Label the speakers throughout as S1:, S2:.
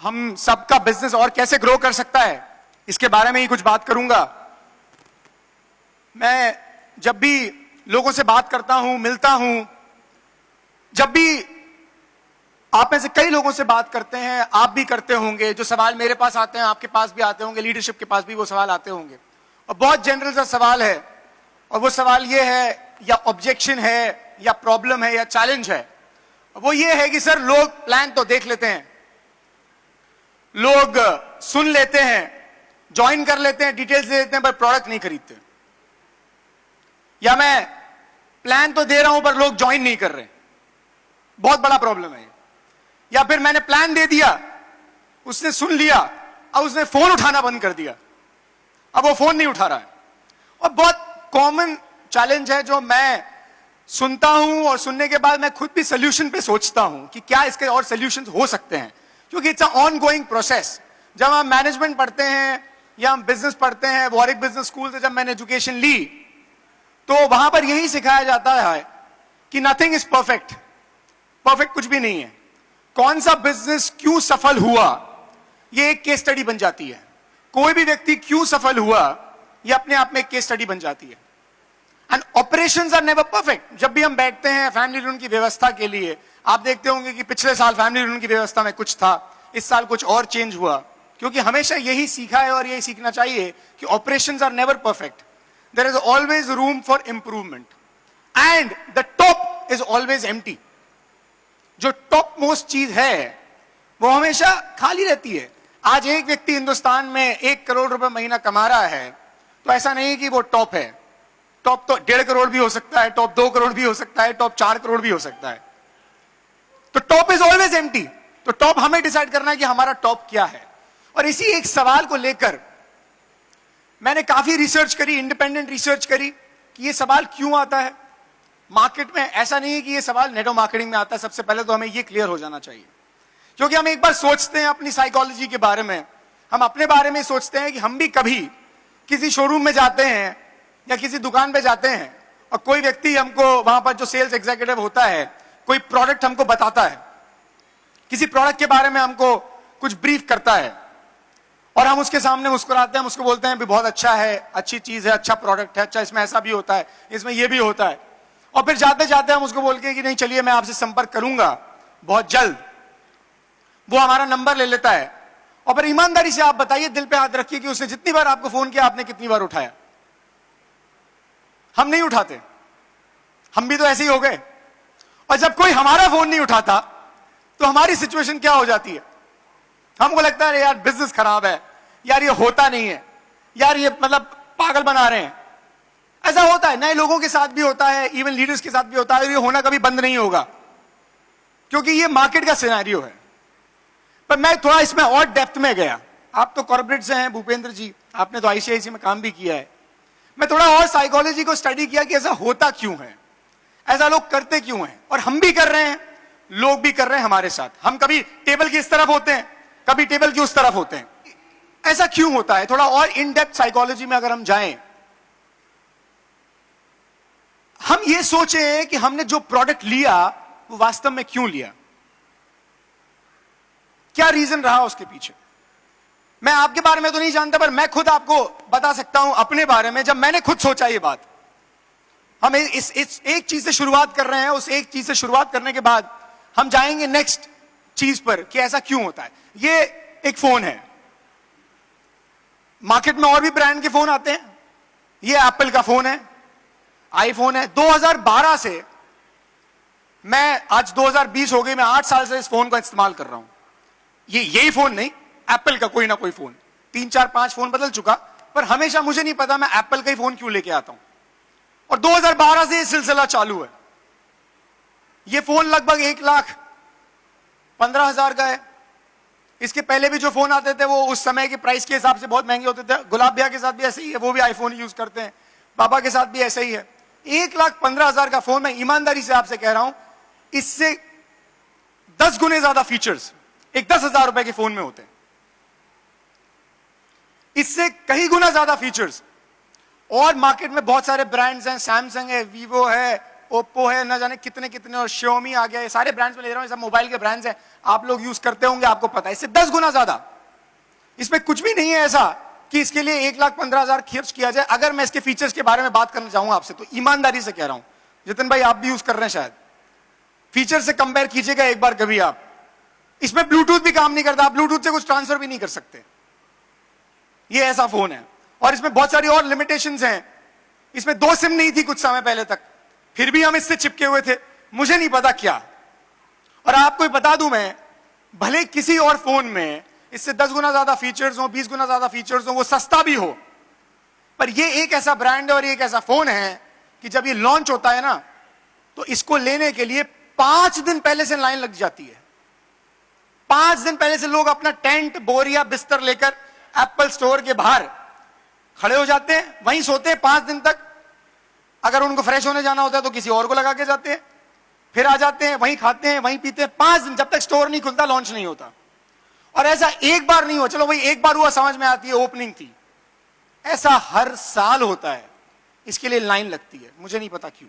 S1: हम सबका बिजनेस और कैसे ग्रो कर सकता है, इसके बारे में ही कुछ बात करूंगा। मैं जब भी लोगों से बात करता हूं, मिलता हूं, जब भी आप में से कई लोगों से बात करते हैं, आप भी करते होंगे, जो सवाल मेरे पास आते हैं आपके पास भी आते होंगे, लीडरशिप के पास भी वो सवाल आते होंगे, और बहुत जनरल सा सवाल है, और वो सवाल ये है, या ऑब्जेक्शन है, या प्रॉब्लम है, या चैलेंज है। वो ये है कि सर, लोग प्लान तो देख लेते हैं, लोग सुन लेते हैं, ज्वाइन कर लेते हैं, डिटेल्स दे देते हैं, पर प्रोडक्ट नहीं खरीदते। या मैं प्लान तो दे रहा हूं पर लोग ज्वाइन नहीं कर रहे, बहुत बड़ा प्रॉब्लम है। या फिर मैंने प्लान दे दिया, उसने सुन लिया, अब उसने फोन उठाना बंद कर दिया, अब वो फोन नहीं उठा रहा है। और बहुत कॉमन चैलेंज है जो मैं सुनता हूं, और सुनने के बाद मैं खुद भी सोल्यूशन पे सोचता हूं कि क्या इसके और सोल्यूशन हो सकते हैं, क्योंकि it's a on going process. जब हम मैनेजमेंट पढ़ते हैं या हम बिजनेस पढ़ते हैं, वॉरिक बिजनेस स्कूल से जब मैंने एजुकेशन ली, तो वहां पर यही सिखाया जाता है कि नथिंग इज परफेक्ट, परफेक्ट कुछ भी नहीं है। कौन सा बिजनेस क्यों सफल हुआ, यह एक केस स्टडी बन जाती है। कोई भी व्यक्ति क्यों सफल हुआ, यह अपने आप में एक केस स्टडी बन जाती है। And operations are never perfect. जब भी हम बैठते हैं फैमिली रियूनियन की व्यवस्था के लिए, आप देखते होंगे कि पिछले साल फैमिली रियूनियन की व्यवस्था में कुछ था, इस साल कुछ और चेंज हुआ, क्योंकि हमेशा यही सीखा है और यही सीखना चाहिए कि operations are never perfect. There is always room for improvement and the top is always empty. जो टॉप मोस्ट चीज है वो हमेशा खाली रहती है। आज एक व्यक्ति हिंदुस्तान में 1 करोड़ रुपए महीना कमा रहा है, तो ऐसा नहीं कि वो टॉप है। टॉप तो 1.5 करोड़ भी हो सकता है, टॉप 2 करोड़ भी हो सकता है, टॉप 4 करोड़ भी हो सकता है। तो टॉप इज ऑलवेज एम्प्टी। तो टॉप हमें डिसाइड करना है कि हमारा टॉप क्या है। और इसी एक सवाल को लेकर मैंने काफी रिसर्च करी, इंडिपेंडेंट रिसर्च करी कि ये सवाल क्यों आता है मार्केट में। ऐसा नहीं है कि ये सवाल नेटवर्क मार्केटिंग में आता है। सबसे पहले तो हमें ये क्लियर हो जाना चाहिए, क्योंकि हम एक बार सोचते हैं अपनी साइकोलॉजी के बारे में, हम अपने बारे में सोचते हैं कि हम भी कभी किसी शोरूम में जाते हैं या किसी दुकान पे जाते हैं, और कोई व्यक्ति हमको वहां पर जो सेल्स एग्जीक्यूटिव होता है, कोई प्रोडक्ट हमको बताता है, किसी प्रोडक्ट के बारे में हमको कुछ ब्रीफ करता है, और हम उसके सामने मुस्कुराते हैं, हम उसको बोलते हैं भी बहुत अच्छा है, अच्छी चीज है, अच्छा प्रोडक्ट है, अच्छा इसमें ऐसा भी होता है, इसमें ये भी होता है। और फिर जाते जाते हम उसको बोल के कि नहीं चलिए मैं आपसे संपर्क करूंगा बहुत जल्द, वो हमारा नंबर ले लेता है। और फिर ईमानदारी से आप बताइए, दिल पे हाथ रखिए कि उसने जितनी बार आपको फोन किया, आपने कितनी बार उठाया? हम नहीं उठाते, हम भी तो ऐसे ही हो गए। और जब कोई हमारा फोन नहीं उठाता तो हमारी सिचुएशन क्या हो जाती है? हमको लगता है यार बिजनेस खराब है, यार ये होता नहीं है, यार ये मतलब पागल बना रहे हैं। ऐसा होता है, नए लोगों के साथ भी होता है, इवन लीडर्स के साथ भी होता है, और ये होना कभी बंद नहीं होगा, क्योंकि ये मार्केट का सिनेरियो है। पर मैं थोड़ा इसमें और डेप्थ में गया। आप तो कॉर्पोरेट से हैं भूपेंद्र जी, आपने तो आईसीआईसी में काम भी किया है। मैं थोड़ा और साइकोलॉजी को स्टडी किया कि ऐसा होता क्यों है, ऐसा लोग करते क्यों हैं, और हम भी कर रहे हैं, लोग भी कर रहे हैं हमारे साथ। हम कभी टेबल की इस तरफ होते हैं, कभी टेबल की उस तरफ होते हैं। ऐसा क्यों होता है? थोड़ा और इन डेप्थ साइकोलॉजी में अगर हम जाएं, हम ये सोचें कि हमने जो प्रोडक्ट लिया वो वास्तव में क्यों लिया, क्या रीजन रहा उसके पीछे। मैं आपके बारे में तो नहीं जानता, पर मैं खुद आपको बता सकता हूं अपने बारे में, जब मैंने खुद सोचा ये बात। हम इस एक चीज से शुरुआत कर रहे हैं, उस एक चीज से शुरुआत करने के बाद हम जाएंगे नेक्स्ट चीज पर कि ऐसा क्यों होता है। ये एक फोन है, मार्केट में और भी ब्रांड के फोन आते हैं, ये एप्पल का फोन है, आईफोन है। 2012 से मैं, आज 2020 हो गई, मैं 8 साल से इस फोन का इस्तेमाल कर रहा हूं। यही फोन नहीं, एप्पल का कोई ना कोई फोन, 3 4 5 फोन बदल चुका, पर हमेशा मुझे नहीं पता मैं एप्पल का ही फोन क्यों लेके आता हूं। और 2012 से ये सिलसिला चालू है। ये फोन लगभग 1,15,000 का है। इसके पहले भी जो फोन आते थे वो उस समय के प्राइस के हिसाब से बहुत महंगे होते थे। गुलाब भैया के साथ भी ऐसे ही है, वो भी आईफोन यूज करते हैं, पापा के साथ भी ऐसा ही है। 1,15,000 का फोन, मैं ईमानदारी से आपसे कह रहा हूं, इससे 10 गुने ज्यादा फीचर्स एक 10,000 रुपए के फोन में होते हैं, इससे कई गुना ज्यादा फीचर्स। और मार्केट में बहुत सारे ब्रांड्स हैं, सैमसंग है, वीवो है, ओप्पो है, ना जाने कितने कितने, और Xiaomi आ गया, ये सारे ब्रांड्स में ले रहा हूं, ये सब मोबाइल के ब्रांड्स हैं, आप लोग यूज करते होंगे, आपको पता है, इससे 10 गुना ज्यादा। इसमें कुछ भी नहीं है ऐसा कि इसके लिए 1,15,000 खर्च किया जाए। अगर मैं इसके फीचर्स के बारे में बात करना चाहूंगा आपसे, तो ईमानदारी से कह रहा हूं, जितिन भाई आप भी यूज कर रहे हैं शायद, फीचर से कंपेयर कीजिएगा एक बार कभी आप। इसमें ब्लूटूथ भी काम नहीं करता, आप ब्लूटूथ से कुछ ट्रांसफर भी नहीं कर सकते। ये ऐसा फोन है, और इसमें बहुत सारी और लिमिटेशंस हैं। इसमें 2 सिम नहीं थी कुछ समय पहले तक, फिर भी हम इससे चिपके हुए थे, मुझे नहीं पता क्या। और आपको बता दूं मैं, भले किसी और फोन में इससे 10 गुना ज्यादा फीचर्स हो, 20 गुना ज्यादा फीचर्स हो, वो सस्ता भी हो, पर ये एक ऐसा ब्रांड है और एक ऐसा फोन है कि जब ये लॉन्च होता है ना, तो इसको लेने के लिए 5 दिन पहले से लाइन लग जाती है। 5 दिन पहले से लोग अपना टेंट, बोरिया, बिस्तर लेकर एप्पल स्टोर के बाहर खड़े हो जाते हैं, वहीं सोते हैं 5 दिन तक। अगर उनको फ्रेश होने जाना होता है तो किसी और को लगा के जाते हैं, फिर आ जाते हैं, वहीं खाते हैं, वहीं पीते हैं, 5 दिन, जब तक स्टोर नहीं खुलता, लॉन्च नहीं होता। और ऐसा एक बार नहीं हुआ, चलो भाई एक बार हुआ, समझ में आती है, ओपनिंग थी, ऐसा हर साल होता है। इसके लिए लाइन लगती है, मुझे नहीं पता क्यों।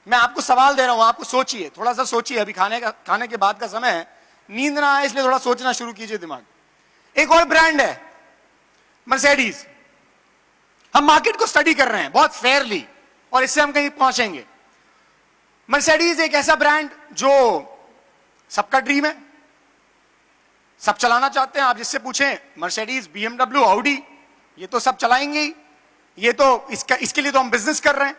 S1: मैं आपको सवाल दे रहा हूं, आपको सोचिए, थोड़ा सा सोचिए, अभी खाने के बाद का समय है, नींद ना आए इसलिए थोड़ा सोचना शुरू कीजिए दिमाग। एक और ब्रांड है मर्सिडीज। हम मार्केट को स्टडी कर रहे हैं बहुत फेयरली, और इससे हम कहीं पहुंचेंगे। मर्सिडीज एक ऐसा ब्रांड जो सबका ड्रीम है, सब चलाना चाहते हैं। आप जिससे पूछें, मर्सिडीज, BMW, ऑडी, ये तो सब चलाएंगे ही, ये तो इसके लिए तो हम बिजनेस कर रहे हैं।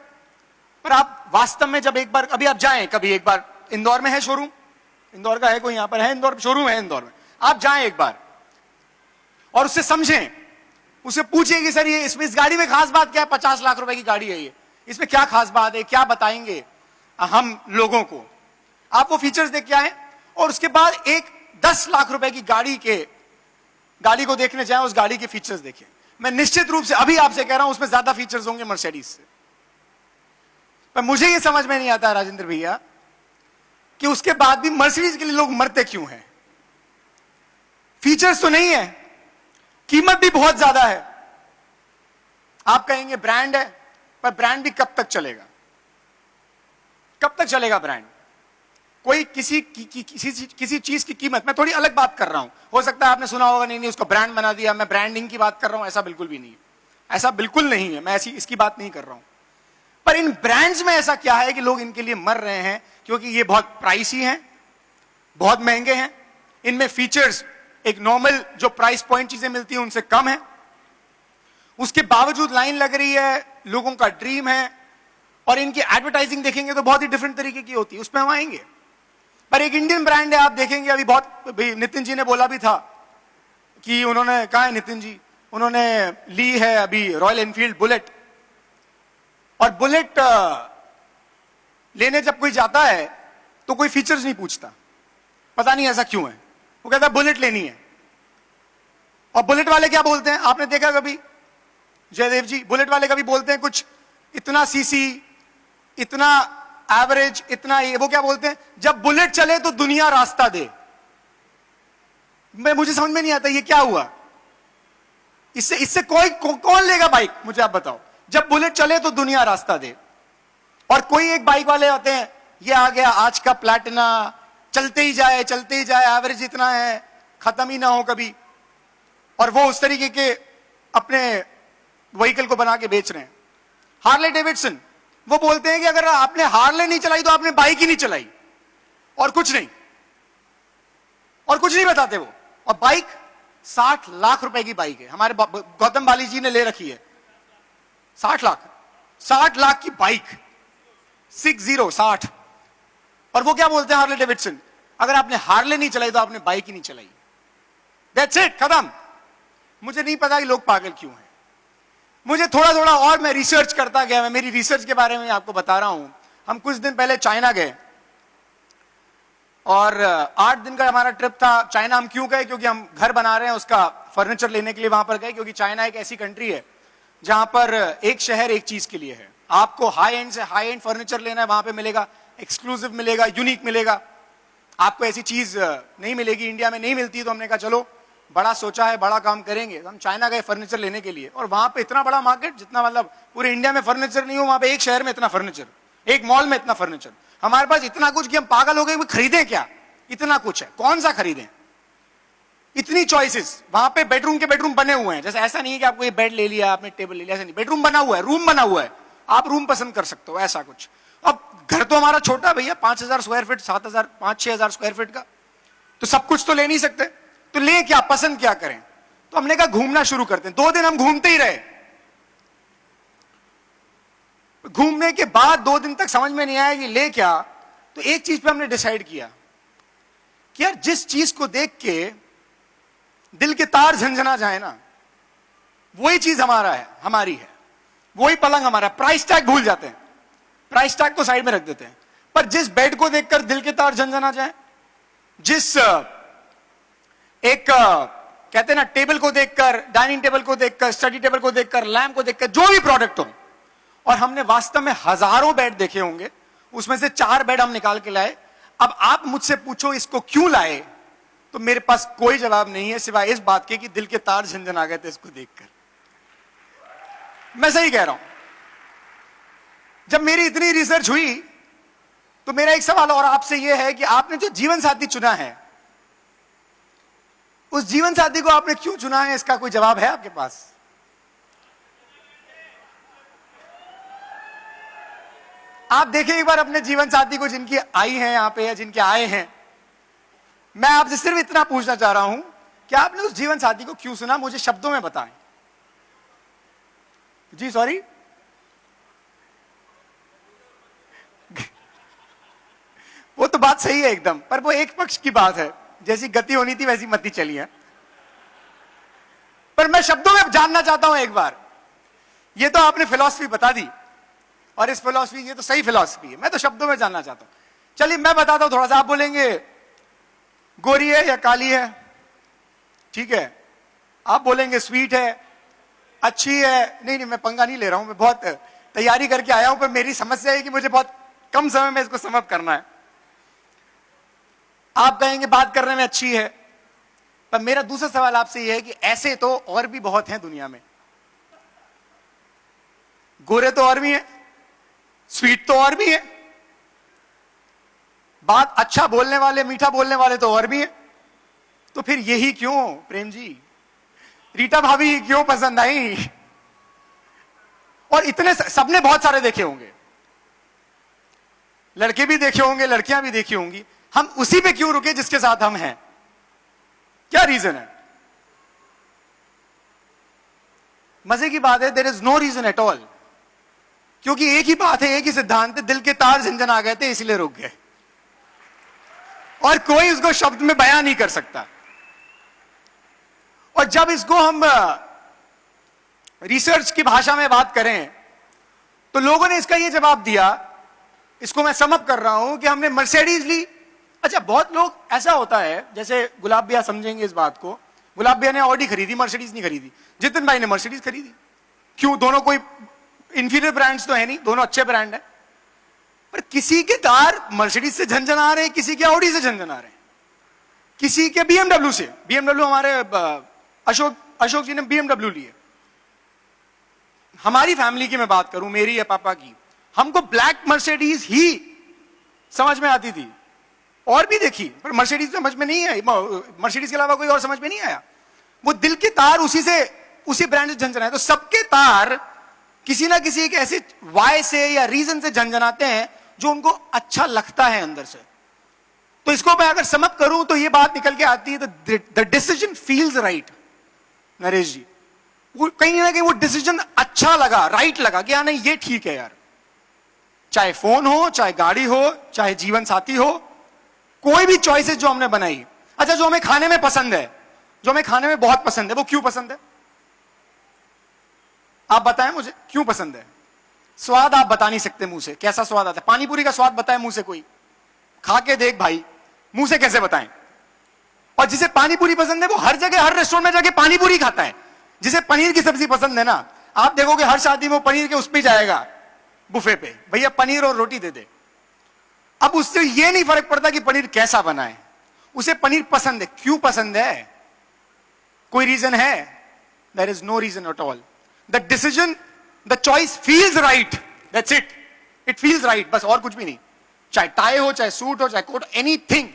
S1: पर आप वास्तव में जब एक बार, अभी आप जाएं, कभी एक बार, इंदौर में है शोरूम, इंदौर का है कोई, यहां पर है इंदौर शोरूम, है इंदौर में, आप जाएं एक बार और उससे समझें, उससे पूछिए कि सर ये इस गाड़ी में खास बात क्या है, 50 लाख रुपए की गाड़ी है ये, इसमें क्या खास बात है, क्या बताएंगे हम लोगों को। आप वो फीचर्स देख के आए, और उसके बाद एक 10 लाख रुपए की गाड़ी को देखने जाए, उस गाड़ी के फीचर्स देखें। मैं निश्चित रूप से अभी आपसे कह रहा हूं, उसमें ज्यादा फीचर्स होंगे मर्सिडीज से। पर मुझे ये समझ में नहीं आता राजेंद्र भैया कि उसके बाद भी मर्सिडीज के लिए लोग मरते क्यों हैं। फीचर्स तो नहीं है, कीमत भी बहुत ज्यादा है। आप कहेंगे ब्रांड है, पर ब्रांड भी कब तक चलेगा, कब तक चलेगा ब्रांड। कोई किसी चीज की कीमत, मैं थोड़ी अलग बात कर रहा हूं, हो सकता है आपने सुना होगा, नहीं उसको ब्रांड बना दिया, मैं ब्रांडिंग की बात कर रहा हूं, ऐसा बिल्कुल भी नहीं है, ऐसा बिल्कुल नहीं है, मैं इसकी बात नहीं कर रहा हूं। पर इन ब्रांड्स में ऐसा क्या है कि लोग इनके लिए मर रहे हैं, क्योंकि ये बहुत प्राइसी हैं, बहुत महंगे हैं, इनमें फीचर्स एक नॉर्मल जो प्राइस पॉइंट चीजें मिलती हैं उनसे कम है, उसके बावजूद लाइन लग रही है, लोगों का ड्रीम है, और इनकी एडवर्टाइजिंग देखेंगे तो बहुत ही डिफरेंट तरीके की होती है, उसमें हम आएंगे। पर एक इंडियन ब्रांड है, आप देखेंगे अभी बहुत, नितिन जी ने बोला भी था कि उन्होंने, कहा है नितिन जी, उन्होंने ली है अभी रॉयल एनफील्ड बुलेट। और बुलेट लेने जब कोई जाता है तो कोई फीचर्स नहीं पूछता, पता नहीं ऐसा क्यों है, वो कहता है बुलेट लेनी है। और बुलेट वाले क्या बोलते हैं, आपने देखा कभी जयदेव जी, बुलेट वाले कभी बोलते हैं कुछ इतना सीसी, इतना एवरेज, इतना ये, वो क्या बोलते हैं, जब बुलेट चले तो दुनिया रास्ता दे। मुझे समझ में नहीं आता ये क्या हुआ, इससे कौन लेगा बाइक, मुझे आप बताओ। जब बुलेट चले तो दुनिया रास्ता दे। और कोई एक बाइक वाले आते हैं, ये आ गया आज का प्लैटिना, चलते ही जाए चलते ही जाए, एवरेज इतना है, खत्म ही ना हो कभी। और वो उस तरीके के अपने व्हीकल को बना के बेच रहे हैं। हार्ले डेविडसन, वो बोलते हैं कि अगर आपने हार्ले नहीं चलाई तो आपने बाइक ही नहीं चलाई, और कुछ नहीं, और कुछ नहीं बताते वो। और बाइक 60 लाख रुपए की बाइक है, हमारे गौतम बाली जी ने ले रखी है, 60 लाख की बाइक, 60। और वो क्या बोलते हैं हार्ले डेविडसन, अगर आपने हार्ले नहीं चलाई तो आपने बाइक ही नहीं चलाई, दैट्स इट, खत्म। मुझे नहीं पता कि लोग पागल क्यों हैं। मुझे थोड़ा थोड़ा और मैं रिसर्च करता गया, मैं मेरी रिसर्च के बारे में आपको बता रहा हूं। हम कुछ दिन पहले चाइना गए, और 8 दिन का हमारा ट्रिप था। चाइना हम क्यों गए, क्योंकि हम घर बना रहे हैं, उसका फर्नीचर लेने के लिए वहां पर गए। क्योंकि चाइना एक ऐसी कंट्री है जहां पर एक शहर एक चीज के लिए है। आपको हाई एंड से हाई एंड फर्नीचर लेना है, वहां पे मिलेगा, एक्सक्लूसिव मिलेगा, यूनिक मिलेगा। आपको ऐसी चीज नहीं मिलेगी, इंडिया में नहीं मिलती। तो हमने कहा चलो बड़ा सोचा है, बड़ा काम करेंगे। हम चाइना गए फर्नीचर लेने के लिए, और वहां पे इतना बड़ा मार्केट, जितना मतलब पूरे इंडिया में फर्नीचर नहीं हो, वहां पे एक शहर में इतना फर्नीचर। एक मॉल में इतना फर्नीचर, हमारे पास इतना कुछ कि हम पागल हो गए, खरीदें क्या, इतना कुछ है, कौन सा खरीदें, इतनी चॉइसेस। वहां पे बेडरूम के बेडरूम बने हुए हैं, जैसे ऐसा नहीं है कि आपको ये बेड ले लिया, आपने टेबल ले लिया, ऐसा नहीं, बेडरूम बना हुआ है, रूम बना हुआ है, आप रूम पसंद कर सकते हो, ऐसा कुछ। अब घर तो हमारा छोटा भैया, 5,000 स्क्वायर फीट, 7,000, 5-6,000 स्क्वायर फीट का, तो सब कुछ तो ले नहीं सकते, तो ले क्या, पसंद क्या करें। तो हमने कहा घूमना शुरू करते हैं। 2 दिन हम घूमते ही रहे। घूमने के बाद 2 दिन तक समझ में नहीं आया कि ले क्या, तो एक चीज पे हमने डिसाइड किया कि यार जिस चीज को देख के दिल के तार झंझना जाए ना, वही चीज हमारा है, हमारी है, वही पलंग हमारा। प्राइस टैग भूल जाते हैं, प्राइस टैग को साइड में रख देते हैं, पर जिस बेड को देखकर दिल के तार झंझना जाए, जिस एक कहते हैं ना टेबल को देखकर, डाइनिंग टेबल को देखकर, स्टडी टेबल को देखकर, लैम्प को देखकर, जो भी प्रोडक्ट हो, और हमने वास्तव में हजारों बेड देखे होंगे, उसमें से 4 बेड हम निकाल के लाए। अब आप मुझसे पूछो इसको क्यों लाए, तो मेरे पास कोई जवाब नहीं है सिवाय इस बात के कि दिल के तार झंझन आ गए थे इसको देखकर। मैं सही कह रहा हूं। जब मेरी इतनी रिसर्च हुई, तो मेरा एक सवाल और आपसे यह है कि आपने जो जीवन साथी चुना है, उस जीवन साथी को आपने क्यों चुना है, इसका कोई जवाब है आपके पास? आप देखें एक बार अपने जीवन साथी को, जिनकी आई है यहां पे या जिनके आए हैं। मैं आपसे सिर्फ इतना पूछना चाह रहा हूं कि आपने उस जीवन साथी को क्यों सुना, मुझे शब्दों में बताएं। जी सॉरी, वो तो बात सही है एकदम, पर वो एक पक्ष की बात है, जैसी गति होनी थी वैसी मती चली है। पर मैं शब्दों में जानना चाहता हूं एक बार। ये तो आपने फिलॉसफी बता दी, और इस फिलॉसफी, ये तो सही फिलॉसफी है, मैं तो शब्दों में जानना चाहता हूं। चलिए मैं बताता हूं थोड़ा सा, आप बोलेंगे गोरी है या काली है, ठीक है, आप बोलेंगे स्वीट है, अच्छी है। नहीं नहीं, मैं पंगा नहीं ले रहा हूं, मैं बहुत तैयारी करके आया हूं, पर मेरी समस्या है कि मुझे बहुत कम समय में इसको समाप्त करना है। आप कहेंगे बात करने में अच्छी है, पर मेरा दूसरा सवाल आपसे यह है कि ऐसे तो और भी बहुत हैं दुनिया में, गोरे तो और भी हैं, स्वीट तो और भी है, बात अच्छा बोलने वाले, मीठा बोलने वाले तो और भी है। तो फिर यही क्यों प्रेम जी, रीटा भाभी क्यों पसंद आई? और इतने सबने बहुत सारे देखे होंगे, लड़के भी देखे होंगे, लड़कियां भी देखी होंगी, हम उसी पे क्यों रुके जिसके साथ हम हैं? क्या रीजन है? मजे की बात है, there is no reason at all, क्योंकि एक ही बात है, एक ही सिद्धांत है, दिल के तार झंझन आ गए थे इसलिए रुक गए, और कोई उसको शब्द में बयान नहीं कर सकता। और जब इसको हम रिसर्च की भाषा में बात करें, तो लोगों ने इसका यह जवाब दिया, इसको मैं समअप कर रहा हूं, कि हमने मर्सिडीज ली। अच्छा, बहुत लोग, ऐसा होता है, जैसे गुलाब भैया समझेंगे इस बात को, गुलाब भैया ने ऑडी खरीदी, मर्सिडीज नहीं खरीदी, जितिन भाई ने मर्सिडीज खरीदी। क्यों? दोनों कोई इंफीरियर ब्रांड्स तो है नहीं, दोनों अच्छे ब्रांड है, पर किसी के तार मर्सिडीज से झंझन आ रहे हैं, किसी के ऑडी से झंझन आ रहे हैं, किसी के बीएमडब्ल्यू से। बीएमडब्ल्यू हमारे अशोक जी ने बीएमडब्ल्यू ली है। हमारी फैमिली की मैं बात करूं, मेरी या पापा की, हमको ब्लैक मर्सिडीज ही समझ में आती थी, और भी देखी, पर मर्सिडीज समझ में नहीं आई, मर्सिडीज के अलावा कोई और समझ में नहीं आया। वो दिल के तार उसी ब्रांड से झंझनाए। तो सबके तार किसी ना किसी एक ऐसे वाय से या रीजन से झंझनाते हैं जो उनको अच्छा लगता है अंदर से। तो इसको मैं अगर समअप करूं तो ये बात निकल के आती है, the decision feels right. Naresh ji, वो कहीं ना कहीं वो डिसीजन अच्छा लगा, राइट लगा, कि हाँ नहीं ये ठीक है यार। चाहे फोन हो, चाहे गाड़ी हो, चाहे जीवन साथी हो, कोई भी चॉइसेस जो हमने बनाई। अच्छा, जो हमें खाने में पसंद है, जो हमें खाने में बहुत पसंद है, वो क्यों पसंद है? आप बताएं मुझे, क्यों पसंद है? स्वाद आप बता नहीं सकते मुंह से, कैसा स्वाद आता है? पानी पूरी का स्वाद बताए मुंह से कोई, खा के देख भाई, मुंह से कैसे बताएं? और जिसे पानी पूरी पसंद है वो हर जगह, हर रेस्टोरेंट में जाके पानी पूरी खाता है। जिसे पनीर की सब्जी पसंद है ना, आप देखोगे हर शादी में वो पनीर के उस पे जाएगा, बुफे पे, भैया पनीर और रोटी दे दे। अब उससे ये नहीं फर्क पड़ता कि पनीर कैसा बना है, उसे पनीर पसंद है। क्यों पसंद है? कोई रीजन है? There is no reason at all. The decision, the choice feels right, that's it. It feels right, बस और कुछ भी नहीं। चाहे टाई हो, चाहे सूट हो, चाहे कोट, एनीथिंग,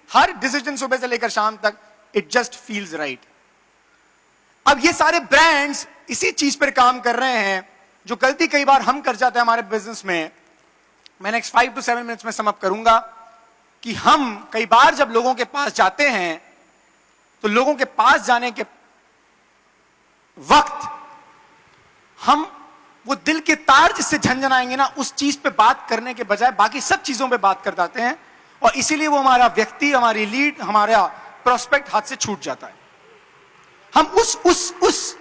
S1: हर डिसीजन सुबह से लेकर शाम तक इट जस्ट फील्स राइट। अब ये सारे ब्रांड्स इसी चीज पर काम कर रहे हैं जो गलती कई बार हम कर जाते हैं हमारे बिजनेस में। मैं नेक्स्ट 5 to 7 मिनट्स में सम अप करूंगा कि हम कई बार जब लोगों के पास जाते हैं तो लोगों के पास जाने के वक्त हम वो दिल के तार जिससे झंझनाएंगे ना, उस चीज पे बात करने के बजाय बाकी सब चीजों पे बात कर जाते हैं, और इसीलिए वो हमारा व्यक्ति, हमारी लीड, हमारा प्रोस्पेक्ट हाथ से छूट जाता है। हम उस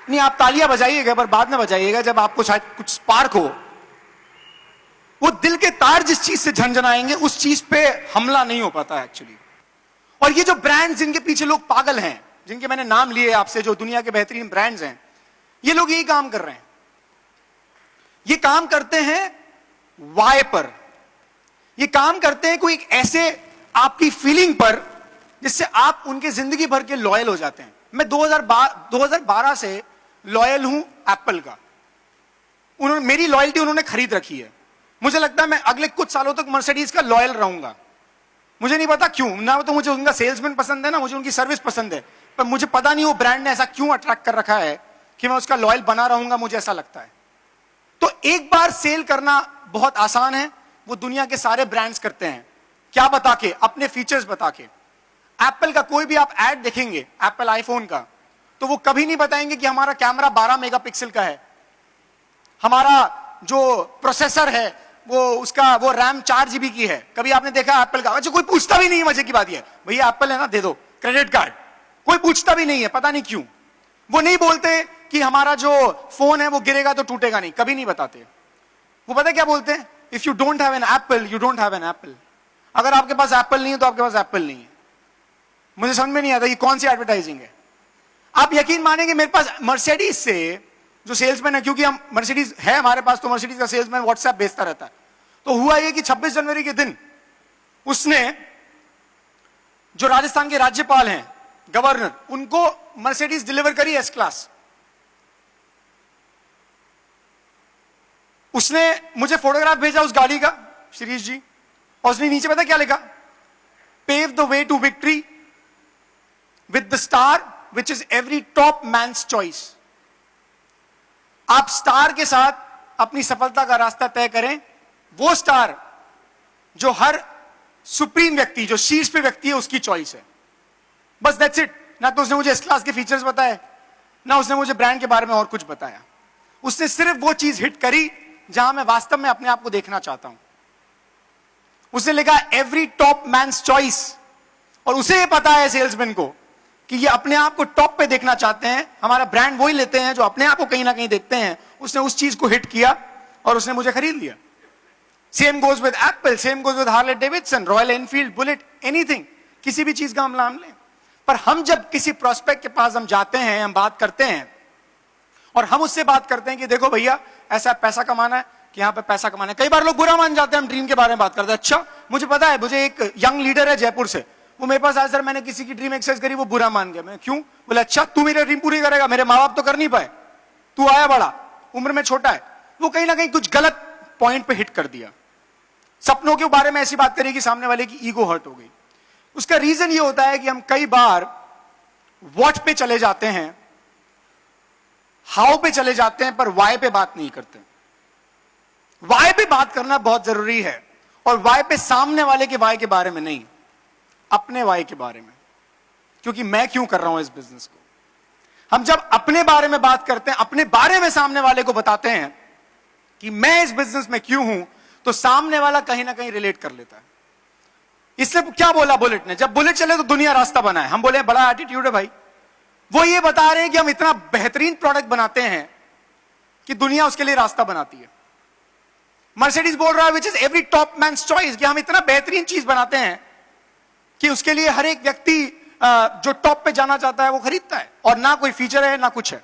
S1: नहीं, आप तालियां बजाइएगा पर बाद में बजाइएगा जब आपको शायद कुछ स्पार्क हो। वो दिल के तार जिस चीज से झंझनाएंगे उस चीज पे हमला नहीं हो पाता है एक्चुअली। और ये जो ब्रांड्स जिनके पीछे लोग पागल हैं, जिनके मैंने नाम लिए आपसे, जो दुनिया के बेहतरीन ब्रांड्स हैं, ये लोग यही काम कर रहे हैं। ये काम करते हैं वाई पर, ये काम करते हैं कोई एक ऐसे आपकी फीलिंग पर जिससे आप उनके जिंदगी भर के लॉयल हो जाते हैं। मैं 2012 से लॉयल हूं एप्पल का। उन्होंने मेरी लॉयल्टी उन्होंने खरीद रखी है। मुझे लगता है मैं अगले कुछ सालों तक मर्सिडीज का लॉयल रहूंगा। मुझे नहीं पता क्यों, ना तो मुझे उनका सेल्समैन पसंद है, ना मुझे उनकी सर्विस पसंद है, पर मुझे पता नहीं वो ब्रांड ने ऐसा क्यों अट्रैक्ट कर रखा है कि मैं उसका लॉयल बना रहूंगा, मुझे ऐसा लगता है। तो एक बार सेल करना बहुत आसान है, वो दुनिया के सारे ब्रांड्स करते हैं। क्या बता के? अपने फीचर्स बता के। एप्पल का कोई भी आप ऐड देखेंगे, एप्पल आईफोन का, तो वो कभी नहीं बताएंगे कि हमारा कैमरा 12 मेगापिक्सल का है, हमारा जो प्रोसेसर है वो रैम 4 GB की है। कभी आपने देखा एप्पल का? अच्छा, कोई पूछता भी नहीं है। मजे की बात है, भैया एप्पल है ना, दे दो क्रेडिट कार्ड। कोई पूछता भी नहीं है, पता नहीं क्यों। वो नहीं बोलते कि हमारा जो फोन है वो गिरेगा तो टूटेगा नहीं, कभी नहीं बताते। वो पता क्या बोलते हैं? If you don't have an apple, you don't have an apple. अगर आपके पास एप्पल नहीं है तो आपके पास एप्पल नहीं है। मुझे समझ में नहीं आता ये कौन सी एडवर्टाइजिंग है। आप यकीन मानेंगे, मेरे पास मर्सिडीज से जो सेल्समैन है, क्योंकि हम मर्सिडीज है हमारे पास, तो मर्सिडीज का सेल्समैन व्हाट्सएप भेजता रहता है। तो हुआ ये कि 26 जनवरी के दिन उसने, जो राजस्थान के राज्यपाल हैं, गवर्नर, उनको मर्सिडीज डिलीवर करी एस क्लास। उसने मुझे फोटोग्राफ भेजा उस गाड़ी का, शिरीष जी, और उसने नीचे पता क्या लिखा? Pave the way to victory with the star which is every top man's choice. आप स्टार के साथ अपनी सफलता का रास्ता तय करें, वो स्टार जो हर सुप्रीम व्यक्ति, जो शीर्ष पे व्यक्ति है, उसकी चॉइस है। बस दैट्स इट। ना तो उसने मुझे इस क्लास के फीचर्स बताए, ना उसने मुझे ब्रांड के बारे में और कुछ बताया। उसने सिर्फ वो चीज हिट करी जहां मैं वास्तव में अपने आप को देखना चाहता हूं। उसने लिखा एवरी टॉप मैन्स चॉइस, और उसे ये पता है सेल्समैन को कि ये अपने आप को टॉप पे देखना चाहते हैं। हमारा ब्रांड वही लेते हैं जो अपने आप को कहीं ना कहीं देखते हैं। उसने उस चीज को हिट किया और उसने मुझे खरीद लिया। Same goes with Apple, same goes with Harley Davidson, royal Enfield, bullet, anything, किसी भी चीज का हम नाम लें। पर हम जब किसी प्रोस्पेक्ट के पास हम जाते हैं, हम बात करते हैं, और हम उससे बात करते हैं कि देखो भैया ऐसा पैसा कमाना है, कि यहाँ पे पैसा कमाना है। कई बार लोग बुरा मान जाते हैं हम ड्रीम के बारे में बात करते हैं। अच्छा, मुझे पता है, मुझे एक यंग लीडर है जयपुर से, वो मेरे पास आया, सर मैंने किसी की ड्रीम एक्सरसाइज करी, वो बुरा मान गया। मैं क्यों? बोले अच्छा, तू मेरी ड्रीम पूरी करेगा, मेरे माँ बाप तो कर नहीं पाए, तू आया बड़ा, उम्र में छोटा है। वो कहीं ना कहीं कुछ गलत पॉइंट पे हिट कर दिया। सपनों के बारे में ऐसी बात करी कि सामने वाले की ईगो हर्ट हो गई। उसका रीजन ये होता है कि हम कई बार व्हाट पे चले जाते हैं, हाउ पे चले जाते हैं, पर वाई पे बात नहीं करते। वाई पे बात करना बहुत जरूरी है, और वाई पे सामने वाले के वाई के बारे में नहीं, अपने वाई के बारे में, क्योंकि मैं क्यों कर रहा हूं इस बिजनेस को। हम जब अपने बारे में बात करते हैं, अपने बारे में सामने वाले को बताते हैं कि मैं इस बिजनेस में क्यों हूं, तो सामने वाला कहीं ना कहीं रिलेट कर लेता है। इसलिए क्या बोला बुलेट ने? जब बुलेट चले तो दुनिया रास्ता बनाए। हम बोले बड़ा एटीट्यूड है भाई। वो ये बता रहे हैं कि हम इतना बेहतरीन प्रोडक्ट बनाते हैं कि दुनिया उसके लिए रास्ता बनाती है। मर्सिडीज बोल रहा है which is every top man's choice, कि हम इतना बेहतरीन चीज बनाते हैं कि उसके लिए हर एक व्यक्ति जो टॉप पे जाना चाहता है वो खरीदता है, और ना कोई फीचर है ना कुछ है,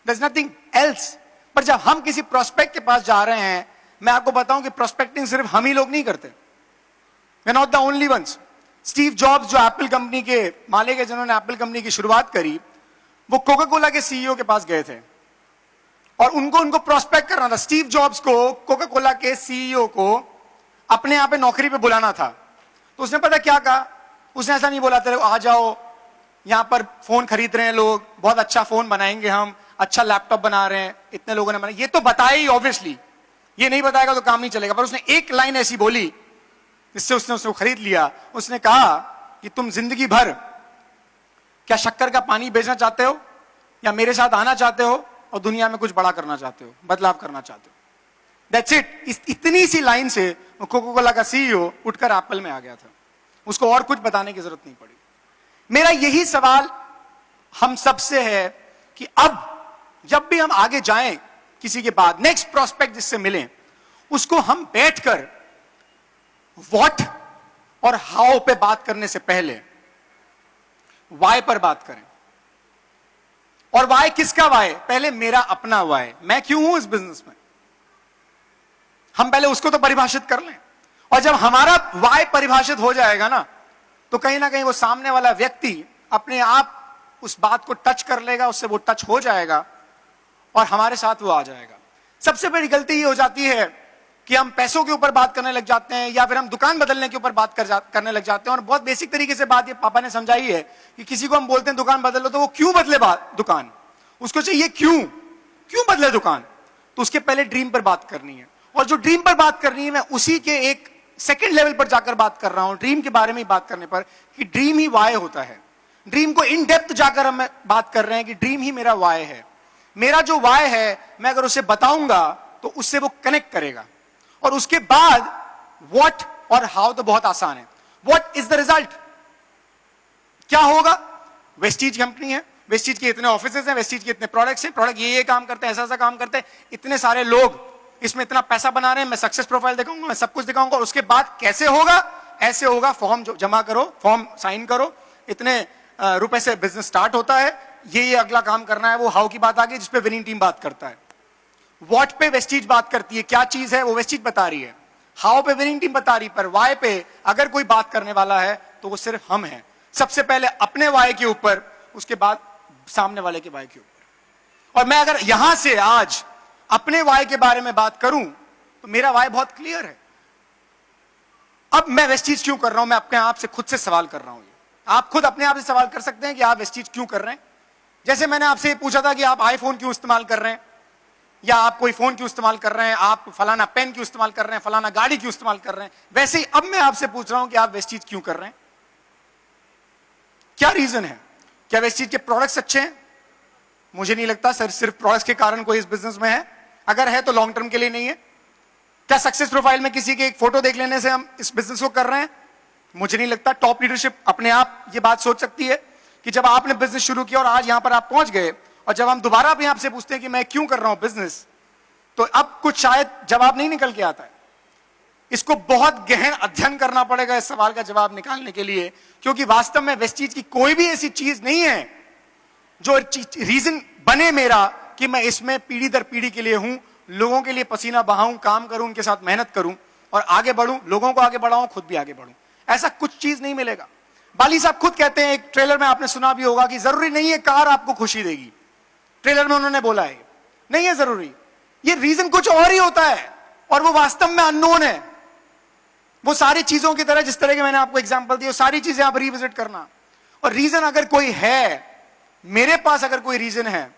S1: देयर इज नथिंग एल्स। पर जब हम किसी प्रोस्पेक्ट के पास जा रहे हैं, मैं आपको बताऊं कि प्रोस्पेक्टिंग सिर्फ हम ही लोग नहीं करते, we are not the only ones. Steve Jobs जो एप्पल कंपनी के मालिक है, जिन्होंने एप्पल कंपनी की शुरुआत करी, वो कोका कोला के सीईओ के पास गए थे। और उनको प्रोस्पेक्ट करना था। स्टीव जॉब्स को, कोका कोला के सीईओ को अपने यहां पे नौकरी पे बुलाना था, तो उसने पता क्या कहा? उसने ऐसा नहीं बोला तेरे आ जाओ, यहां पर फोन खरीद रहे हैं लोग, बहुत अच्छा फोन बनाएंगे हम, अच्छा लैपटॉप बना रहे हैं, इतने लोगों ने बनाया, ये तो बताया ही ऑब्वियसली, ये नहीं बताएगा तो काम नहीं चलेगा। पर उसने एक लाइन ऐसी बोली जिससे उसने उसको खरीद लिया। उसने कहा कि तुम जिंदगी भर क्या शक्कर का पानी बेचना चाहते हो या मेरे साथ आना चाहते हो और दुनिया में कुछ बड़ा करना चाहते हो, बदलाव करना चाहते हो? That's it. इतनी सी लाइन से कोका कोला का सीईओ उठकर एप्पल में आ गया था, उसको और कुछ बताने की जरूरत नहीं पड़ी। मेरा यही सवाल हम सबसे है कि अब जब भी हम आगे जाएं किसी के बाद, नेक्स्ट प्रोस्पेक्ट जिससे मिलें, उसको हम बैठकर व्हाट और हाउ पे बात करने से पहले वाई पर बात करें। और वाई किसका वाई? पहले मेरा अपना वाई, मैं क्यों हूं इस बिजनेस में, हम पहले उसको तो परिभाषित कर लें। और जब हमारा वाई परिभाषित हो जाएगा ना, तो कहीं ना कहीं वो सामने वाला व्यक्ति अपने आप उस बात को टच कर लेगा, उससे वो टच हो जाएगा और हमारे साथ वो आ जाएगा। सबसे बड़ी गलती ये हो जाती है कि हम पैसों के ऊपर बात करने लग जाते हैं या फिर हम दुकान बदलने के ऊपर बात करने लग जाते हैं। और बहुत बेसिक तरीके से बात ये पापा ने समझाई है कि किसी को हम बोलते हैं दुकान बदल लो, तो वो क्यों बदले दुकान, उसको चाहिए क्यों बदले दुकान, तो उसके पहले ड्रीम पर बात करनी है। और जो ड्रीम पर बात करनी है, मैं उसी के एक सेकंड लेवल पर जाकर बात कर रहा हूं, ड्रीम के बारे में बात करने पर, कि ड्रीम ही वाई होता है। ड्रीम को इन डेप्थ जाकर हम बात कर रहे हैं कि ड्रीम ही मेरा वाई है। मेरा जो वाई है, मैं अगर उसे बताऊंगा तो उससे वो कनेक्ट करेगा। और उसके बाद व्हाट और हाउ तो बहुत आसान है। व्हाट इज द रिजल्ट, क्या होगा? वेस्टीज कंपनी है, वेस्टीज के इतने ऑफिसेज हैं, वेस्टीज के इतने प्रोडक्ट्स हैं, प्रोडक्ट ये काम करते हैं, ऐसा काम करते हैं, इतने सारे लोग इसमें इतना पैसा बना रहे हैं, मैं सक्सेस प्रोफाइल दिखाऊंगा, मैं सब कुछ दिखाऊंगा। और उसके बाद कैसे होगा? ऐसे होगा, फॉर्म जमा करो, फॉर्म साइन करो, इतने रुपए से बिजनेस स्टार्ट होता है, ये अगला काम करना है। वो हाउ की बात आ गई, जिसपे विनिंग टीम बात करता है। व्हाट पे वेस्टीज बात करती है, क्या चीज है वो वेस्टीज बता रही है, हाउ पे विनिंग टीम बता रही, पर वाई पे अगर कोई बात करने वाला है तो वो सिर्फ हम हैं। सबसे पहले अपने वाई के ऊपर, उसके बाद सामने वाले के वाई के ऊपर। और मैं अगर यहां से आज अपने वाई के बारे में बात करूं तो मेरा वाई बहुत क्लियर है। अब मैं वेस्टीज क्यों कर रहा हूं, मैं अपने आप से खुद से सवाल कर रहा हूं। आप खुद अपने आप से सवाल कर सकते हैं कि आप वेस्टीज क्यों कर रहे हैं। जैसे मैंने आपसे पूछा था कि आप आईफोन क्यों इस्तेमाल कर रहे हैं, या आप कोई फोन क्यों इस्तेमाल कर रहे हैं, आप फलाना पेन क्यों इस्तेमाल कर रहे हैं, फलाना गाड़ी क्यों इस्तेमाल कर रहे हैं, वैसे ही अब मैं आपसे पूछ रहा हूं कि आप वेस्टीज क्यों कर रहे हैं, क्या रीजन है? क्या वेस्टीज के प्रोडक्ट्स अच्छे हैं? मुझे नहीं लगता सर सिर्फ प्रोडक्ट्स के कारण कोई इस बिजनेस में है, अगर है तो लॉन्ग टर्म के लिए नहीं है। क्या सक्सेस प्रोफाइल में किसी के एक फोटो देख लेने से हम इस बिजनेस को कर रहे हैं? मुझे नहीं लगता। टॉप लीडरशिप अपने आप ये बात सोच सकती है कि जब आपने बिजनेस शुरू किया और आज यहां पर आप पहुंच गए, और जब हम दोबारा अपने आप से पूछते हैं कि मैं क्यों कर रहा हूं बिजनेस, तो अब कुछ शायद जवाब नहीं निकल के आता है। इसको बहुत गहन अध्ययन करना पड़ेगा इस सवाल का जवाब निकालने के लिए, क्योंकि वास्तव में वेस्टीज की कोई भी ऐसी चीज नहीं है जो रीजन बने मेरा कि मैं इसमें पीढ़ी दर पीढ़ी के लिए हूं, लोगों के लिए पसीना बहाऊं, काम करूं, उनके साथ मेहनत करूं और आगे बढ़ूं, लोगों को आगे बढ़ाऊं, खुद भी आगे बढ़ूं। ऐसा कुछ चीज नहीं मिलेगा। बाली साहब खुद कहते हैं, एक ट्रेलर में आपने सुना भी होगा, कि जरूरी नहीं है कार आपको खुशी देगी। ट्रेलर में उन्होंने बोला है नहीं है जरूरी, ये रीजन कुछ और ही होता है और वो वास्तव में अननोन है। वो सारी चीजों की तरह, जिस तरह के मैंने आपको एग्जांपल दिए, सारी चीजें आप रिविजिट करना। और रीजन अगर कोई है, मेरे पास अगर कोई रीजन है,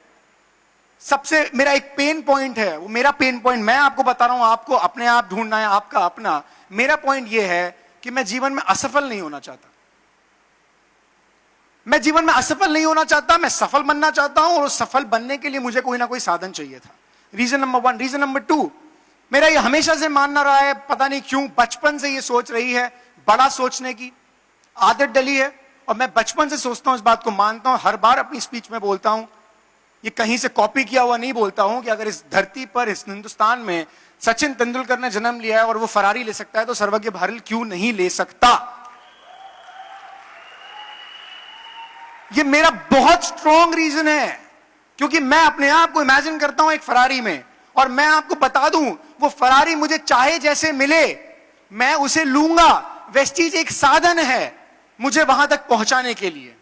S1: सबसे मेरा एक पेन पॉइंट है, वो मेरा पेन पॉइंट मैं आपको बता रहा हूं, आपको अपने आप ढूंढना है, आपका अपना। मेरा पॉइंट ये है कि मैं जीवन में असफल नहीं होना चाहता। मैं जीवन में असफल नहीं होना चाहता, मैं सफल बनना चाहता हूं, और सफल बनने के लिए मुझे कोई ना कोई साधन चाहिए था। Reason number 1। रीजन नंबर 2, मेरा ये हमेशा से मानना रहा है, पता नहीं क्यों बचपन से ये सोच रही है, बड़ा सोचने की आदत डली है, और मैं बचपन से सोचता हूं, इस बात को मानता हूं, हर बार अपनी स्पीच में बोलता हूं, ये कहीं से कॉपी किया हुआ नहीं बोलता हूं, कि अगर इस धरती पर, इस हिंदुस्तान में सचिन तेंदुलकर ने जन्म लिया है और वो फरारी ले सकता है, तो सर्वज्ञ भारल क्यों नहीं ले सकता? ये मेरा बहुत स्ट्रॉन्ग रीजन है, क्योंकि मैं अपने आप को इमेजिन करता हूं एक फरारी में, और मैं आपको बता दूं, वो फरारी मुझे चाहे जैसे मिले, मैं उसे लूंगा। वेस्टीज एक साधन है मुझे वहां तक पहुंचाने के लिए।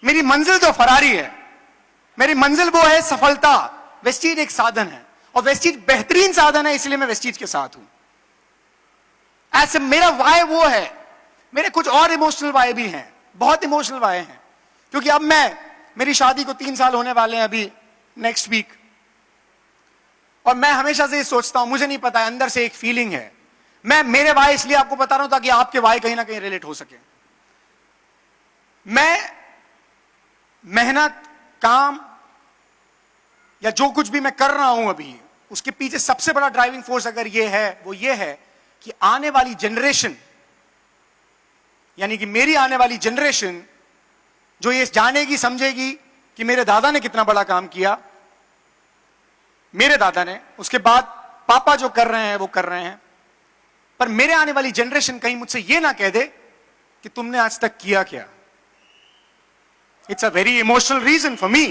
S1: मेरी मंजिल तो फरारी है, मेरी मंजिल वो है सफलता, वेस्टीज एक साधन है और वेस्टीज बेहतरीन साधन है, इसलिए मैं वेस्टीज के साथ हूं। ऐसे मेरा वाय वो है। मेरे कुछ और इमोशनल वाय भी हैं, बहुत इमोशनल वाय हैं, क्योंकि अब मेरी शादी को 3 साल होने वाले हैं अभी नेक्स्ट वीक, और मैं हमेशा से ये सोचता हूं, मुझे नहीं पता, अंदर से एक फीलिंग है। मैं मेरे वाय इसलिए आपको बता रहा हूं ताकि आपके वाय कहीं ना कहीं रिलेट हो सके। मैं मेहनत, काम या जो कुछ भी मैं कर रहा हूं अभी, उसके पीछे सबसे बड़ा ड्राइविंग फोर्स अगर ये है, वो ये है कि आने वाली जनरेशन, यानी कि मेरी आने वाली जनरेशन, जो ये जानेगी समझेगी कि मेरे दादा ने कितना बड़ा काम किया, मेरे दादा ने, उसके बाद पापा जो कर रहे हैं वो कर रहे हैं, पर मेरे आने वाली जनरेशन कहीं मुझसे ये ना कह दे कि तुमने आज तक किया क्या। It's a very emotional reason for me.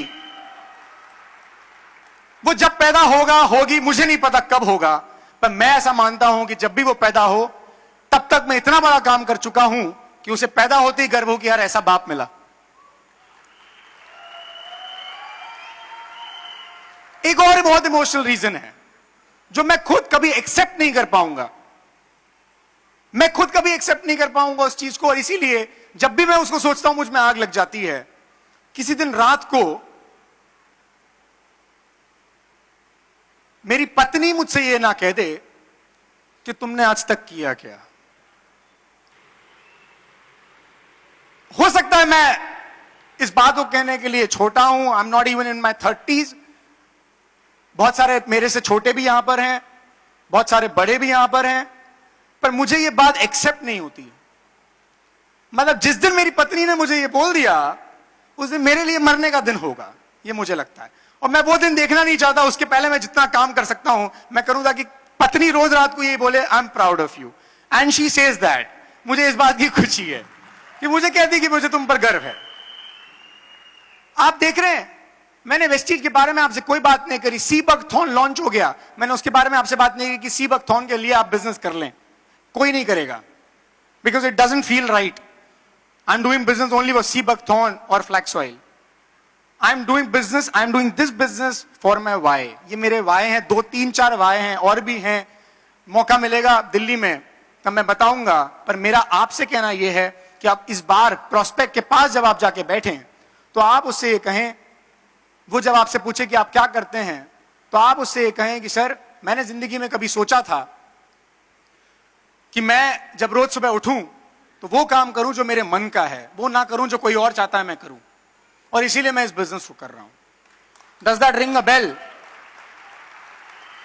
S1: वो जब पैदा होगा, होगी, मुझे नहीं पता कब होगा, पर मैं ऐसा मानता हूं कि जब भी वो पैदा हो, तब तक मैं इतना बड़ा काम कर चुका हूं कि उसे पैदा होते ही गर्व हो कि यार ऐसा बाप मिला। एक और बहुत इमोशनल रीजन है जो मैं खुद कभी एक्सेप्ट नहीं कर पाऊंगा। मैं खुद कभी एक्सेप्ट नहीं कर पाऊंगा उस चीज को, और इसीलिए जब भी मैं उसको सोचता हूं मुझ में आग लग जाती है। किसी दिन रात को मेरी पत्नी मुझसे ये ना कह दे कि तुमने आज तक किया क्या। हो सकता है मैं इस बात को कहने के लिए छोटा हूं, I am not even in my 30s। बहुत सारे मेरे से छोटे भी यहां पर हैं, बहुत सारे बड़े भी यहां पर हैं, पर मुझे ये बात एक्सेप्ट नहीं होती। मतलब जिस दिन मेरी पत्नी ने मुझे ये बोल दिया, उस दिन मेरे लिए मरने का दिन होगा, ये मुझे लगता है। और मैं वो दिन देखना नहीं चाहता। उसके पहले मैं जितना काम कर सकता हूं मैं करूं, ताकि पत्नी रोज रात को ये बोले I am proud of you and she says that. मुझे इस बात की खुशी है कि मुझे कहती कि मुझे तुम पर गर्व है। आप देख रहे हैं, मैंने वेस्टीज के बारे में आपसे कोई बात नहीं करी। सीबकथॉन लॉन्च हो गया, मैंने उसके बारे में आपसे बात नहीं की कि सीबकथॉन के लिए आप बिजनेस कर लें। कोई नहीं करेगा, because it doesn't feel right. I am doing business only for sea buckthorn और flax oil. I am doing this business for my why. ये मेरे वाई हैं, 2, 3, 4 वाई हैं, और भी हैं। मौका मिलेगा दिल्ली में तब मैं बताऊंगा। पर मेरा आपसे कहना यह है कि आप इस बार प्रोस्पेक्ट के पास जब आप जाके बैठें तो आप उससे ये कहें, वो जब आपसे पूछे कि आप क्या करते हैं, तो आप उससे ये कहें कि सर, मैंने जिंदगी में कभी सोचा था कि मैं जब रोज सुबह उठूं तो वो काम करूं जो मेरे मन का है, वो ना करूं जो कोई और चाहता है मैं करूं, और इसीलिए मैं इस बिजनेस को कर रहा हूं। Does that ring a bell?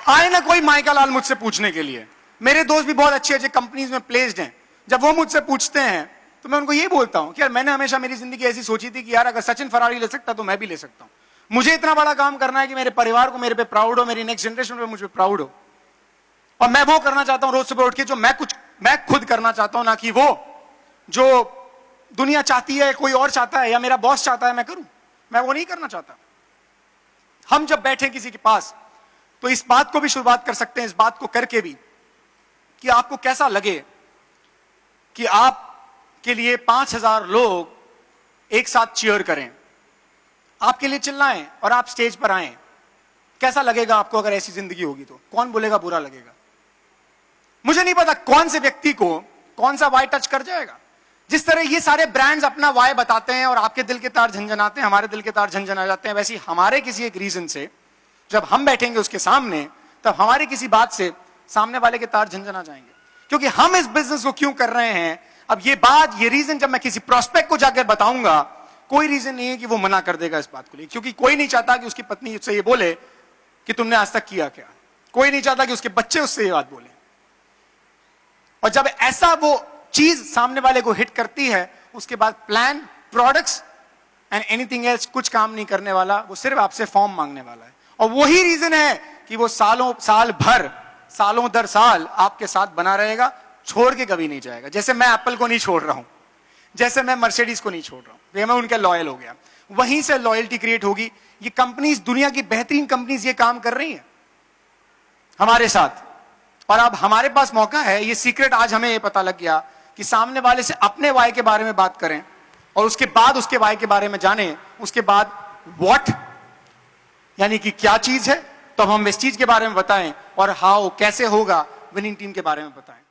S1: आए ना कोई माइका लाल मुझसे पूछने के लिए। मेरे दोस्त भी बहुत अच्छे अच्छे कंपनीज में प्लेस्ड हैं। जब वो मुझसे पूछते हैं तो मैं उनको ये बोलता हूं कि यार मैंने हमेशा मेरी जिंदगी ऐसी सोची थी कि यार अगर सचिन फरारी ले सकता तो मैं भी ले सकता हूं। मुझे इतना बड़ा काम करना है कि मेरे परिवार को मेरे पे प्राउड हो, मेरी नेक्स्ट जनरेशन पे मुझ पे प्राउड हो, और मैं वो करना चाहता हूं रोज सुबह उठ के जो मैं खुद करना चाहता हूं, ना कि वो जो दुनिया चाहती है, कोई और चाहता है या मेरा बॉस चाहता है मैं करूं। मैं वो नहीं करना चाहता। हम जब बैठे किसी के पास तो इस बात को भी शुरुआत कर सकते हैं, इस बात को करके भी, कि आपको कैसा लगे कि आपके लिए 5000 लोग एक साथ चीयर करें, आपके लिए चिल्लाएं और आप स्टेज पर आएं। कैसा लगेगा आपको अगर ऐसी जिंदगी होगी? तो कौन बोलेगा बुरा लगेगा? मुझे नहीं पता कौन से व्यक्ति को कौन सा वाई टच कर जाएगा। जिस तरह ये सारे ब्रांड्स अपना वाई बताते हैं और आपके दिल के तार झंझनाते हैं, हमारे दिल के तार झंझना जाते हैं, वैसे ही हमारे किसी एक रीजन से जब हम बैठेंगे उसके सामने, तब हमारे किसी बात से सामने वाले के तार झंझना जाएंगे। क्योंकि हम इस बिजनेस को क्यों कर रहे हैं, अब ये बात, ये रीजन जब मैं किसी प्रोस्पेक्ट को जाकर बताऊंगा, कोई रीजन नहीं है कि वो मना कर देगा इस बात को लिए। क्योंकि कोई नहीं चाहता कि उसकी पत्नी उससे ये बोले कि तुमने आज तक किया क्या। कोई नहीं चाहता कि उसके बच्चे उससे ये बात बोले। और जब ऐसा वो चीज सामने वाले को हिट करती है, उसके बाद plan, products and anything else कुछ काम नहीं करने वाला। वो सिर्फ आपसे फॉर्म मांगने वाला है। और वही रीजन है कि वो साल भर, सालों दर साल आपके साथ बना रहेगा, छोड़ के कभी नहीं जाएगा। जैसे मैं एप्पल को नहीं छोड़ रहा हूं, जैसे मैं मर्सिडीज को नहीं छोड़ रहा हूं, मैं उनके लॉयल हो गया, वहीं से लॉयल्टी क्रिएट होगी। ये कंपनीज, दुनिया की बेहतरीन कंपनीज ये काम कर रही हैं हमारे साथ। और अब हमारे पास मौका है, ये सीक्रेट आज हमें ये पता लग गया कि सामने वाले से अपने वाई के बारे में बात करें और उसके बाद उसके वाई के बारे में जानें। उसके बाद व्हाट यानी कि क्या चीज है, तो हम इस चीज के बारे में बताएं, और हाउ कैसे होगा विनिंग टीम के बारे में बताएं।